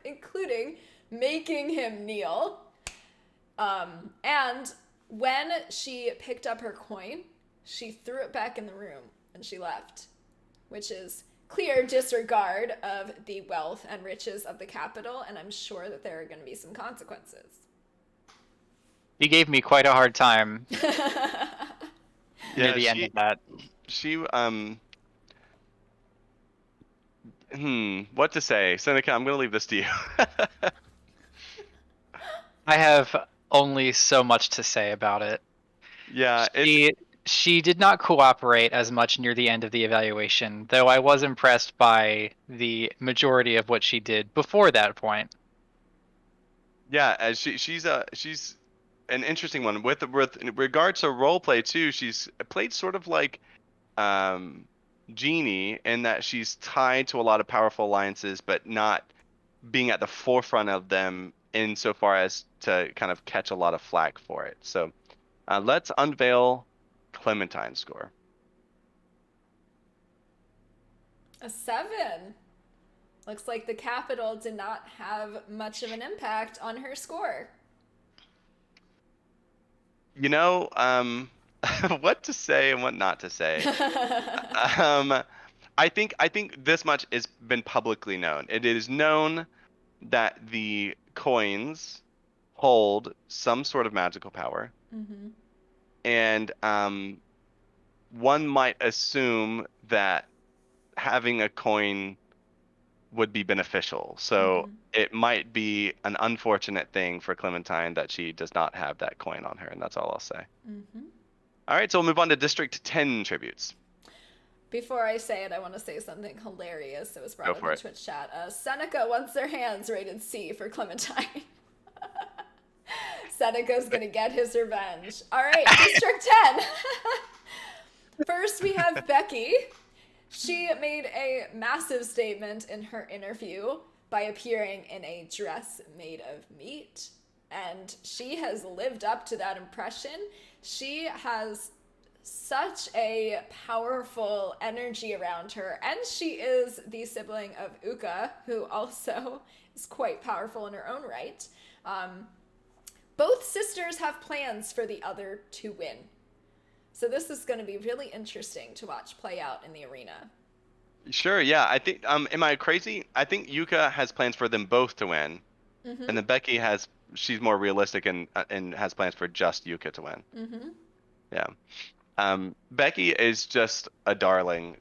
including making him kneel. And when she picked up her coin, she threw it back in the room and she left, which is clear disregard of the wealth and riches of the capital, and I'm sure that there are going to be some consequences. He gave me quite a hard time Yeah, near the end of that. She what to say? Seneca, I'm gonna leave this to you. I have only so much to say about it. Yeah, She did not cooperate as much near the end of the evaluation, though I was impressed by the majority of what she did before that point. yeah, as she's an interesting one with regards to role play too. She's played sort of like Jeannie in that she's tied to a lot of powerful alliances, but not being at the forefront of them insofar as to kind of catch a lot of flack for it. So let's unveil Clementine's score. A 7. Looks like the capital did not have much of an impact on her score. You know, what to say and what not to say. I think this much has been publicly known. It is known that the coins hold some sort of magical power, and one might assume that having a coin would be beneficial. So it might be an unfortunate thing for Clementine that she does not have that coin on her, and that's all I'll say. All right, so we'll move on to District 10 tributes. Before I say it, I want to say something hilarious that was brought Go up for in it. Twitch chat. Seneca wants their hands rated C for Clementine. Seneca's gonna get his revenge. All right, District 10. First, we have Becky. She made a massive statement in her interview by appearing in a dress made of meat, and she has lived up to that impression. She has such a powerful energy around her, and she is the sibling of Uka, who also is quite powerful in her own right. Both sisters have plans for the other to win. So this is going to be really interesting to watch play out in the arena. Sure, yeah. I think am I crazy? I think Yuka has plans for them both to win, Mm-hmm. and then Becky has she's more realistic and has plans for just Yuka to win. Mm-hmm. Yeah. Becky is just a darling.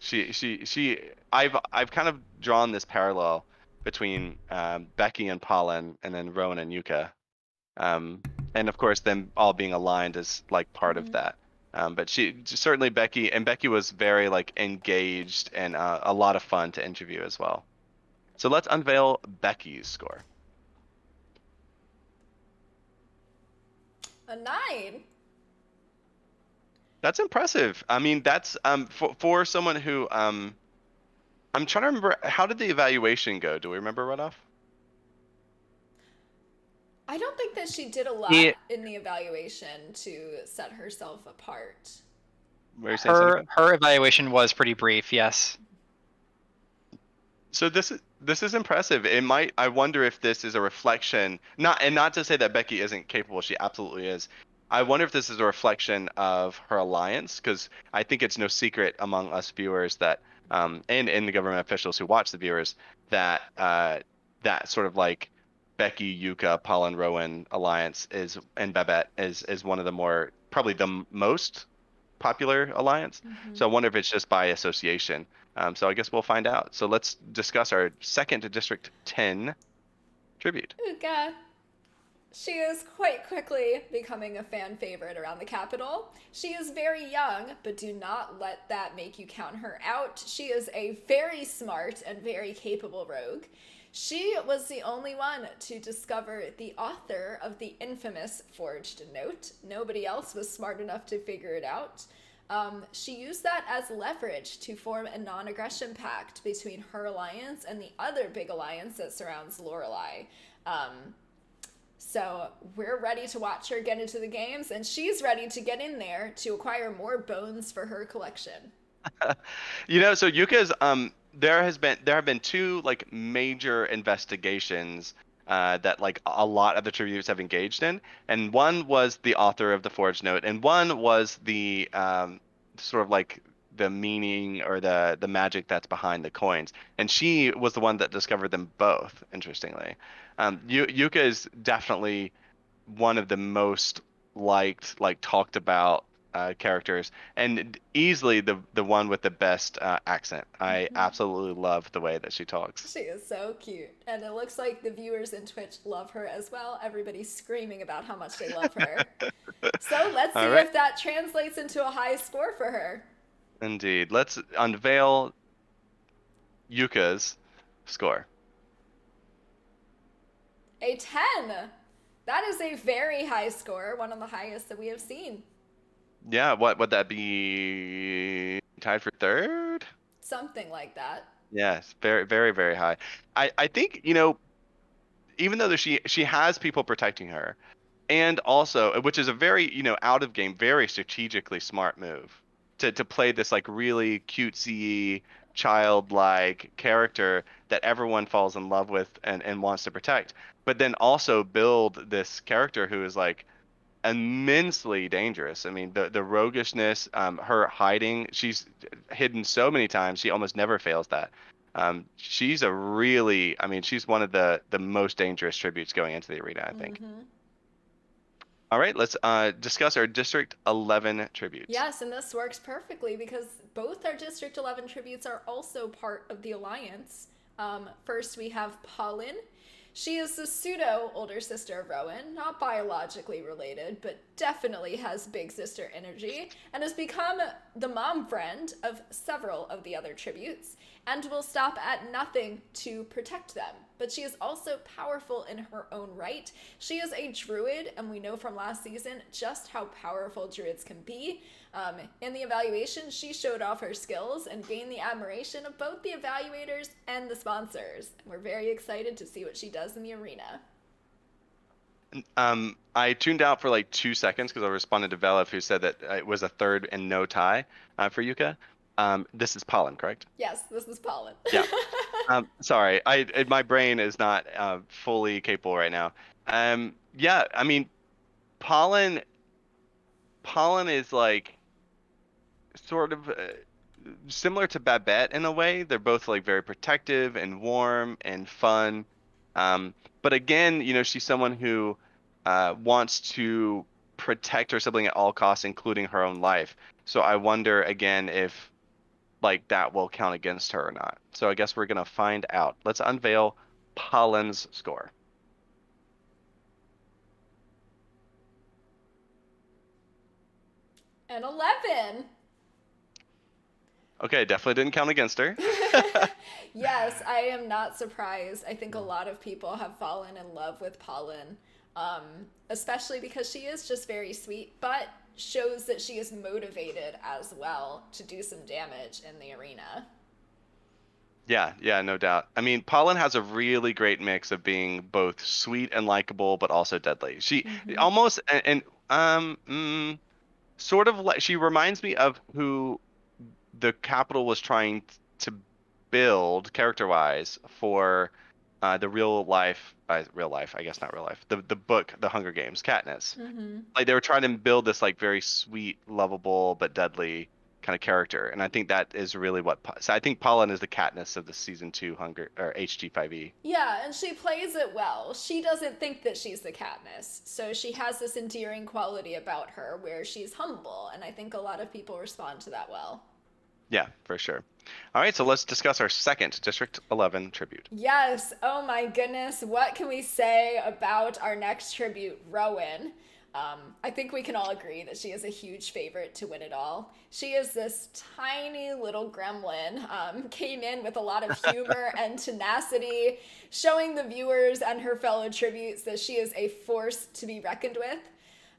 I've kind of drawn this parallel between Becky and Pollen, and then Rowan and Yuka. Um, and of course, them all being aligned is like part of Mm-hmm. that. But certainly Becky was very like engaged and a lot of fun to interview as well. So let's unveil Becky's score. A 9. That's impressive. I mean, that's for someone who I'm trying to remember, how did the evaluation go? Do we remember right off? I don't think that she did a lot The in the evaluation to set herself apart. What are you saying, her Seneca? her evaluation was pretty brief. Yes. So this is impressive. It might I wonder if this is a reflection, not to say that Becky isn't capable, she absolutely is. I wonder if this is a reflection of her alliance, because I think it's no secret among us viewers that and the government officials who watch the viewers that that sort of like Becky, Yuka, Paul, Rowan alliance is and Babette is one of the more probably the most popular alliance. Mm-hmm. So I wonder if it's just by association. So I guess we'll find out. So let's discuss our second District 10 tribute. Uga. She is quite quickly becoming a fan favorite around the capital. She is very young, but do not let that make you count her out. She is a very smart and very capable rogue. She was the only one to discover the author of the infamous forged note. Nobody else was smart enough to figure it out. She used that as leverage to form a non-aggression pact between her alliance and the other big alliance that surrounds Lorelei. So we're ready to watch her get into the games, and she's ready to get in there to acquire more bones for her collection. So Yuka's there have been two like major investigations that like a lot of the tributes have engaged in, and one was the author of the forged note, and one was the sort of like the meaning or the magic that's behind the coins, and she was the one that discovered them both. Interestingly, Yuka is definitely one of the most liked, like talked about characters, and easily the one with the best accent. I absolutely love the way that she talks. She is so cute, and it looks like the viewers in Twitch love her as well. Everybody's screaming about how much they love her. So let's All see right, if that translates into a high score for her. indeed. Let's unveil Yuka's score. A 10! That is a very high score, one of the highest that we have seen. Yeah, what would that be? Tied for third? Something like that. Yes, very, very, very high. I think, even though she has people protecting her, and also, which is a very, out of game, very strategically smart move to play this like really cutesy, childlike character that everyone falls in love with and wants to protect, but then also build this character who is like immensely dangerous. I mean, the roguishness, her hiding, she's hidden so many times, she almost never fails that. She's I mean, she's one of the most dangerous tributes going into the arena, I think. Mm-hmm. All right, let's discuss our District 11 tributes. Yes, and this works perfectly because both our District 11 tributes are also part of the Alliance. First, we have Pollen. She is the pseudo older sister of Rowan, not biologically related, but definitely has big sister energy, and has become the mom friend of several of the other tributes, and will stop at nothing to protect them. But she is also powerful in her own right. She is a druid, and we know from last season just how powerful druids can be. In the evaluation, she showed off her skills and gained the admiration of both the evaluators and the sponsors. We're very excited to see what she does in the arena. I tuned out for like 2 seconds because I responded to Velev, who said that it was a third and no tie for Yuka. This is Pollen, correct? Yes, this is Pollen. Yeah. Sorry, my brain is not fully capable right now. Yeah, I mean, pollen is like sort of similar to Babette in a way. They're both like very protective and warm and fun. But again, she's someone who wants to protect her sibling at all costs, including her own life. So I wonder again if like that will count against her or not. So I guess we're gonna find out. Let's unveil Pollen's score. An 11. Okay, definitely didn't count against her. Yes, I am not surprised. I think a lot of people have fallen in love with Pollen, especially because she is just very sweet, but shows that she is motivated as well to do some damage in the arena. Yeah, no doubt. I mean, Pollen has a really great mix of being both sweet and likable, but also deadly. She almost sort of like she reminds me of who the Capitol was trying to build character-wise for the real life, I guess not real life, the book, The Hunger Games, Katniss. Like they were trying to build this like very sweet, lovable but deadly kind of character, and I think that is really so I think Pollen is the Katniss of the season 2 Hunger or HG5e. Yeah, and she plays it well. She doesn't think that she's the Katniss, so she has this endearing quality about her where she's humble, and I think a lot of people respond to that well. Yeah, for sure. All right, so let's discuss our second District 11 tribute. Yes, oh my goodness, what can we say about our next tribute, Rowan? I think we can all agree that she is a huge favorite to win it all. She is this tiny little gremlin, came in with a lot of humor and tenacity, showing the viewers and her fellow tributes that she is a force to be reckoned with.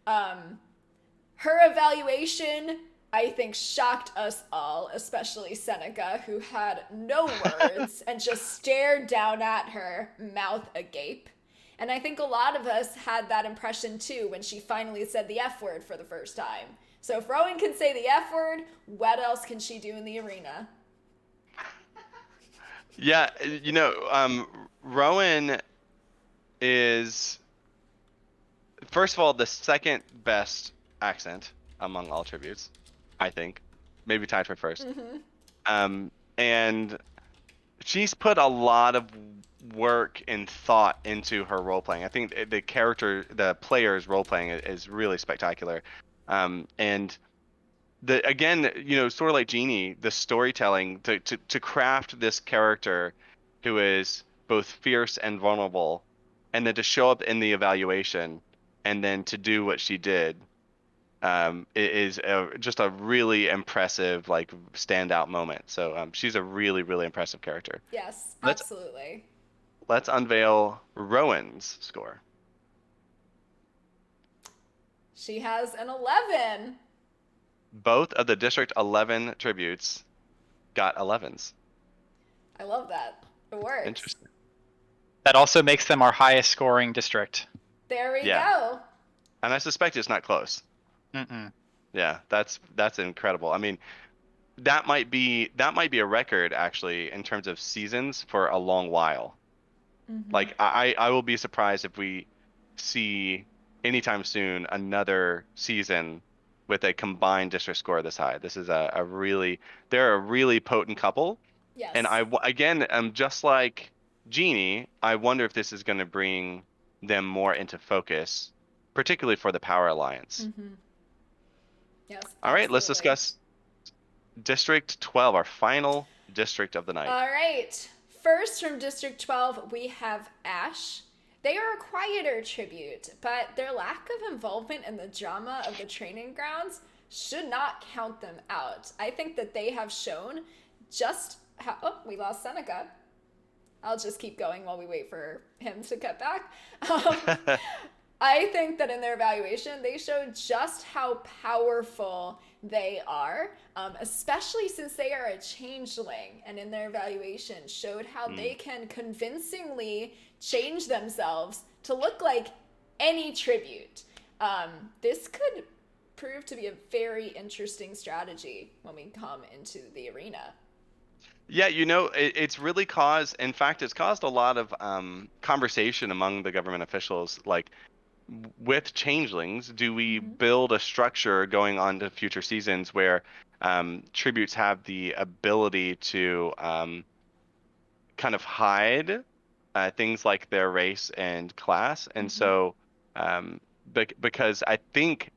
Her evaluation, I think, shocked us all, especially Seneca, who had no words and just stared down at her, mouth agape. And I think a lot of us had that impression too when she finally said the F word for the first time. So if Rowan can say the F word, what else can she do in the arena? Yeah, Rowan is, first of all, the second best accent among all tributes, I think. Maybe tied for first. And she's put a lot of work and thought into her role playing. I think the player's role playing is really spectacular. And again, sort of like Jeannie, the storytelling to craft this character who is both fierce and vulnerable, and then to show up in the evaluation, and then to do what she did, is just a really impressive, like, standout moment. So she's a really, really impressive character. Yes, Let's- absolutely. Let's unveil Rowan's score. She has an 11. Both of the District 11 tributes got 11s. I love that. It works. Interesting. That also makes them our highest scoring district. There we Yeah. go. And I suspect it's not close. Mm-mm. Yeah, that's incredible. I mean, that might be a record actually in terms of seasons for a long while. Like I will be surprised if we see anytime soon another season with a combined district score this high. This is they're a really potent couple. Yes. And again, just like Jeannie, I wonder if this is going to bring them more into focus, particularly for the Power Alliance. Yes. All right, let's absolutely. discuss District 12, our final district of the night. All right. First from District 12, we have Ash. They are a quieter tribute, but their lack of involvement in the drama of the training grounds should not count them out. I think that they have shown just how. Oh, we lost Seneca. I'll just keep going while we wait for him to get back. I think that in their evaluation, they showed just how powerful they are, especially since they are a changeling, and in their evaluation showed how they can convincingly change themselves to look like any tribute. This could prove to be a very interesting strategy when we come into the arena. Yeah, it's really in fact, it's caused a lot of conversation among the government officials. Like, with changelings, do we build a structure going on to future seasons where tributes have the ability to kind of hide things like their race and class? And so, because I think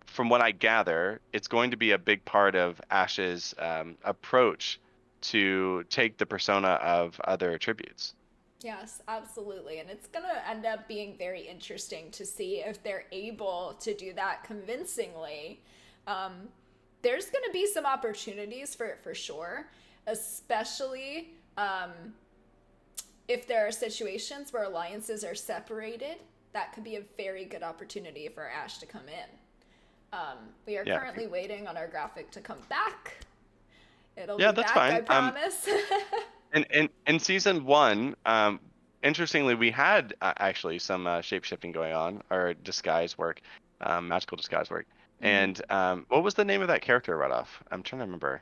from what I gather, it's going to be a big part of Ash's approach to take the persona of other tributes. Yes, absolutely. And it's going to end up being very interesting to see if they're able to do that convincingly. There's going to be some opportunities for it for sure, especially if there are situations where alliances are separated. That could be a very good opportunity for Ash to come in. We are currently waiting on our graphic to come back. It'll be that's back, fine. I promise. In season 1, interestingly, we had actually some shape-shifting going on, or disguise work, magical disguise work. And what was the name of that character right off? I'm trying to remember.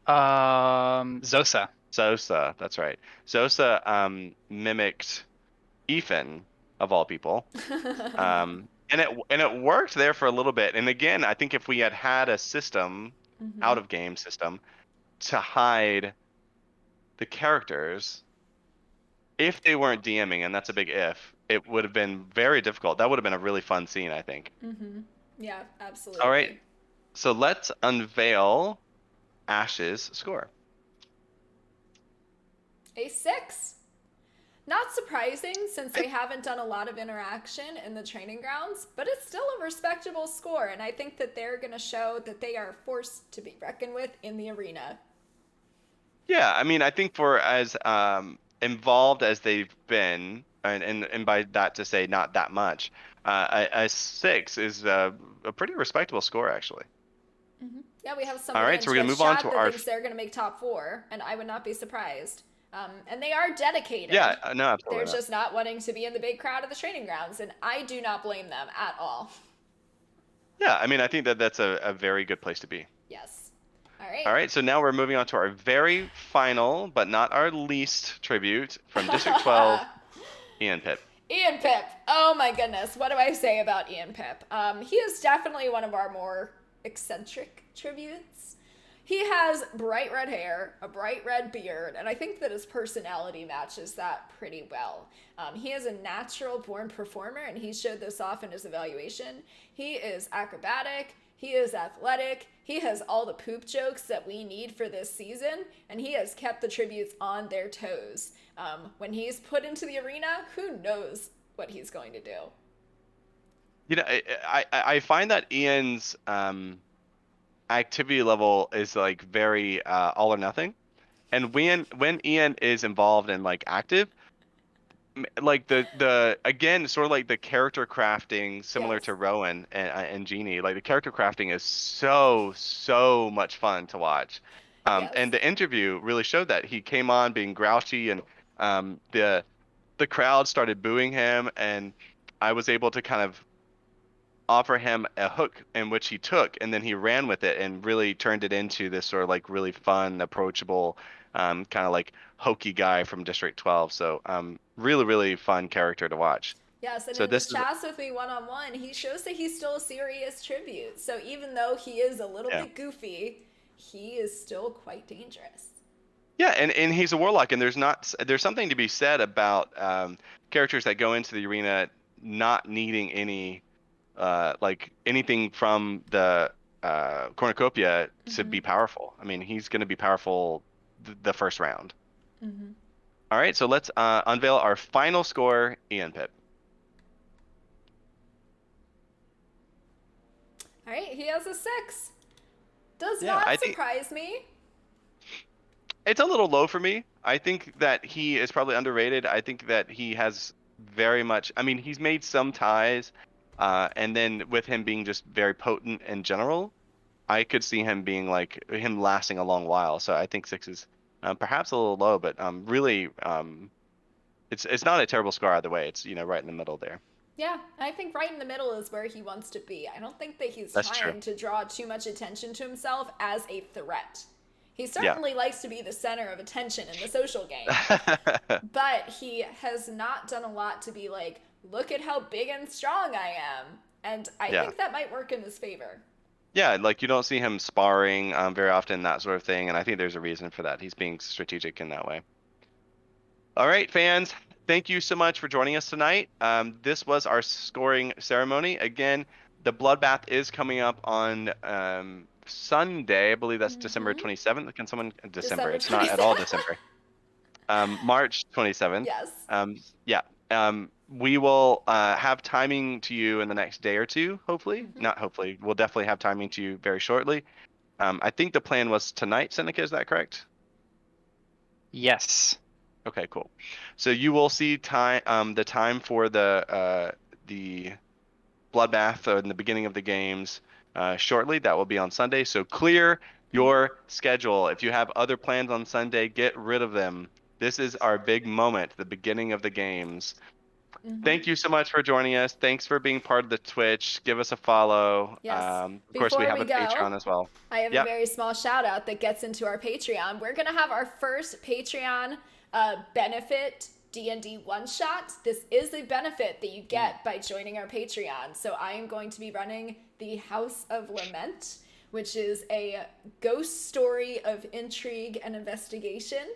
Zosa. Zosa, that's right. Zosa mimicked Ethan, of all people. And it worked there for a little bit. And again, I think if we had had a system, out of game system, to hide the characters, if they weren't DMing, and that's a big if, it would have been very difficult. That would have been a really fun scene, I think. Yeah, absolutely. All right, so let's unveil Ash's score. A 6. Not surprising since they haven't done a lot of interaction in the training grounds, but it's still a respectable score, and I think that they're going to show that they are forced to be reckoned with in the arena. Yeah, I mean, I think for as involved as they've been, and by that to say not that much, a 6 is a pretty respectable score, actually. Yeah, we have All somebody right, in so we're gonna Twitch move on chat to that our. thinks they're going to make top 4, and I would not be surprised. And they are dedicated. Yeah, no, absolutely. They're not. just not wanting to be in the big crowd of the training grounds, and I do not blame them at all. Yeah, I mean, I think that that's a very good place to be. Yes. All right. All right, so now we're moving on to our very final, but not our least tribute from District 12, Ian Pip. Ian Pip. Oh my goodness. What do I say about Ian Pip? He is definitely one of our more eccentric tributes. He has bright red hair, a bright red beard, and I think that his personality matches that pretty well. He is a natural born performer, and he showed this off in his evaluation. He is acrobatic, he is athletic, he has all the poop jokes that we need for this season, and he has kept the tributes on their toes. When he's put into the arena, who knows what he's going to do? You know, I find that Ian's activity level is like very all or nothing, and when Ian is involved and like active, like the again sort of like the character crafting similar to Rowan and Jeannie, like the character crafting is so much fun to watch. And the interview really showed that. He came on being grouchy, and the crowd started booing him, and I was able to kind of offer him a hook in which he took, and then he ran with it and really turned it into this sort of like really fun, approachable, kind of like hokey guy from District 12. So really fun character to watch. Yes, and So in his this is chats with me one-on-one, he shows that he's still a serious tribute. So even though he is a little bit goofy, he is still quite dangerous. Yeah, and he's a warlock, and there's something to be said about characters that go into the arena not needing any like anything from the cornucopia to be powerful. I mean, he's going to be powerful the first round. All right, so let's unveil our final score, Ian Pip. All right, he has a 6. Does not surprise me. It's a little low for me. I think that he is probably underrated. I think that he has very much. I mean, he's made some ties, and then with him being just very potent in general, I could see him being like him lasting a long while. So I think 6 is perhaps a little low, but really, it's not a terrible score either way. It's right in the middle there. Yeah, I think right in the middle is where he wants to be. I don't think that he's That's trying true. to draw too much attention to himself as a threat. He certainly likes to be the center of attention in the social game, but he has not done a lot to be like look at how big and strong I am. And I Yeah. think that might work in his favor. Yeah, like you don't see him sparring very often, that sort of thing, and I think there's a reason for that. He's being strategic in that way. All right, fans, thank you so much for joining us tonight. This was our scoring ceremony. Again, the bloodbath is coming up on Sunday. I believe that's December 27th. Can someone December? It's not at all December. March 27th. Yes. Yeah. We will have timing to you in the next day or two, hopefully. Not hopefully. We'll definitely have timing to you very shortly. I think the plan was tonight, Seneca, is that correct? Yes. Okay, cool. So you will see the time for the bloodbath in the beginning of the games shortly. That will be on Sunday. So clear your schedule. If you have other plans on Sunday, get rid of them. This is our big moment, the beginning of the games. Thank you so much for joining us. Thanks for being part of the Twitch. Give us a follow. Yes. Of course, we have a Patreon as well. I have Yep. a very small shout out that gets into our Patreon. We're going to have our first Patreon benefit D&D one shot. This is a benefit that you get by joining our Patreon. So I am going to be running the House of Lament, which is a ghost story of intrigue and investigation.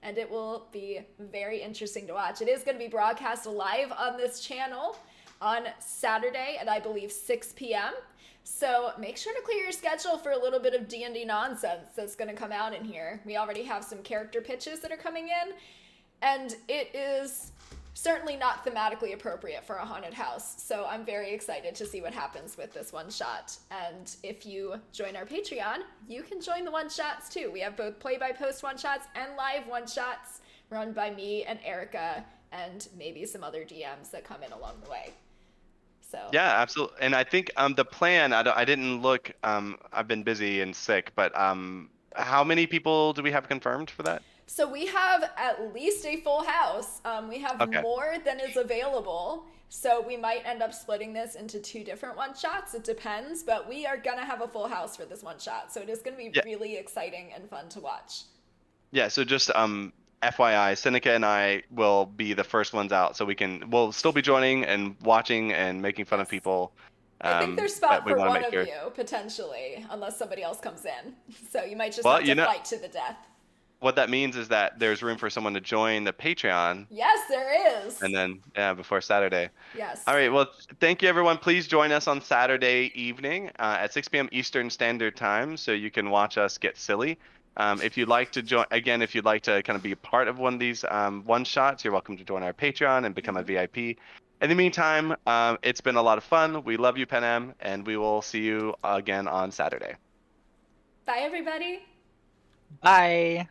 And it will be very interesting to watch. It is going to be broadcast live on this channel on Saturday at, I believe, 6 p.m. So make sure to clear your schedule for a little bit of D&D nonsense that's going to come out in here. We already have some character pitches that are coming in, and it is certainly not thematically appropriate for a haunted house. So I'm very excited to see what happens with this one shot. And if you join our Patreon, you can join the one shots too. We have both play-by-post one shots and live one shots run by me and Erica and maybe some other DMs that come in along the way. So Yeah, absolutely. And I think the plan, I didn't look, I've been busy and sick, but how many people do we have confirmed for that? So we have at least a full house. We have Okay. more than is available. So we might end up splitting this into 2 different one shots. It depends, but we are going to have a full house for this one shot. So it is going to be really exciting and fun to watch. Yeah, so just FYI, Seneca and I will be the first ones out, so we'll still be joining and watching and making fun of people. I think there's but spot we for wanna one make of sure. you, potentially, unless somebody else comes in. So you might just Well, have to fight to the death. What that means is that there's room for someone to join the Patreon. Yes, there is. And then, before Saturday. Yes. All right. Well, thank you, everyone. Please join us on Saturday evening at 6 p.m. Eastern Standard Time so you can watch us get silly. If you'd like to join, again, if you'd like to kind of be a part of one of these one shots, you're welcome to join our Patreon and become a VIP. In the meantime, it's been a lot of fun. We love you, Penem, and we will see you again on Saturday. Bye, everybody. Bye.